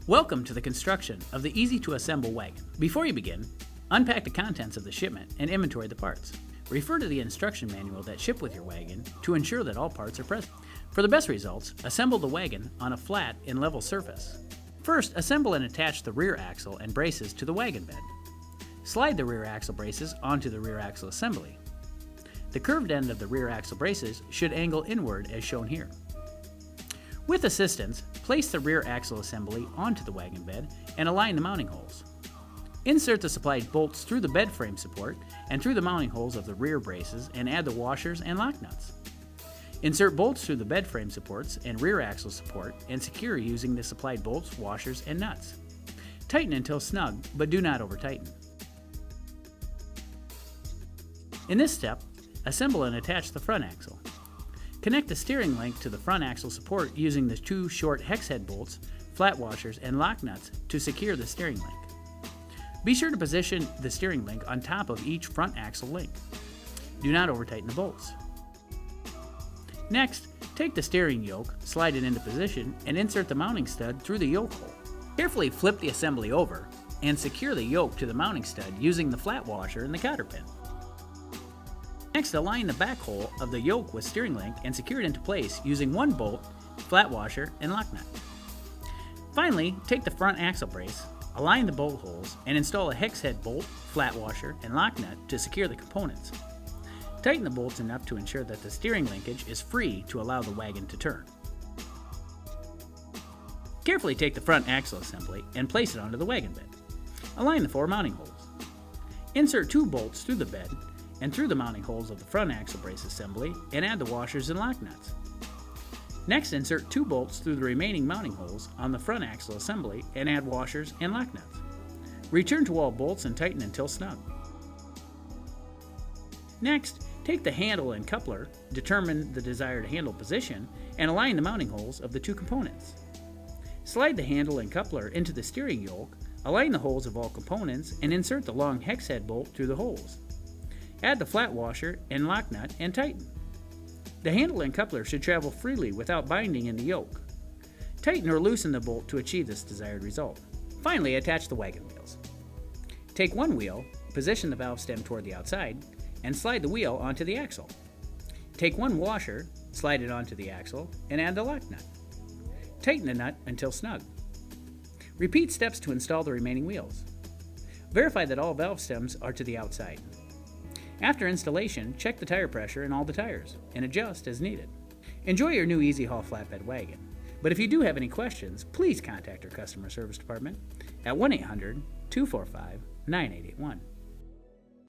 Welcome to the construction of the easy-to-assemble wagon. Before you begin, unpack the contents of the shipment and inventory the parts. Refer to the instruction manual that shipped with your wagon to ensure that all parts are present. For the best results, assemble the wagon on a flat and level surface. First, assemble and attach the rear axle and braces to the wagon bed. Slide the rear axle braces onto the rear axle assembly. The curved end of the rear axle braces should angle inward as shown here. With assistance, place the rear axle assembly onto the wagon bed and align the mounting holes. Insert the supplied bolts through the bed frame support and through the mounting holes of the rear braces and add the washers and lock nuts. Insert bolts through the bed frame supports and rear axle support and secure using the supplied bolts, washers, and nuts. Tighten until snug, but do not over-tighten. In this step, assemble and attach the front axle. Connect the steering link to the front axle support using the two short hex head bolts, flat washers, and lock nuts to secure the steering link. Be sure to position the steering link on top of each front axle link. Do not over-tighten the bolts. Next, take the steering yoke, slide it into position, and insert the mounting stud through the yoke hole. Carefully flip the assembly over and secure the yoke to the mounting stud using the flat washer and the cotter pin. Next, align the back hole of the yoke with steering link and secure it into place using one bolt, flat washer, and lock nut. Finally, take the front axle brace, align the bolt holes, and install a hex head bolt, flat washer, and lock nut to secure the components. Tighten the bolts enough to ensure that the steering linkage is free to allow the wagon to turn. Carefully take the front axle assembly and place it onto the wagon bed. Align the four mounting holes. Insert two bolts through the bed and through the mounting holes of the front axle brace assembly and add the washers and lock nuts. Next, insert two bolts through the remaining mounting holes on the front axle assembly and add washers and lock nuts. Return to all bolts and tighten until snug. Next, take the handle and coupler, determine the desired handle position, and align the mounting holes of the two components. Slide the handle and coupler into the steering yoke, align the holes of all components, and insert the long hex head bolt through the holes. Add the flat washer and lock nut and tighten. The handle and coupler should travel freely without binding in the yoke. Tighten or loosen the bolt to achieve this desired result. Finally, attach the wagon wheels. Take one wheel, position the valve stem toward the outside, and slide the wheel onto the axle. Take one washer, slide it onto the axle, and add the lock nut. Tighten the nut until snug. Repeat steps to install the remaining wheels. Verify that all valve stems are to the outside. After installation, check the tire pressure in all the tires and adjust as needed. Enjoy your new Easy Haul flatbed wagon, but if you do have any questions, please contact our customer service department at 1-800-245-9881.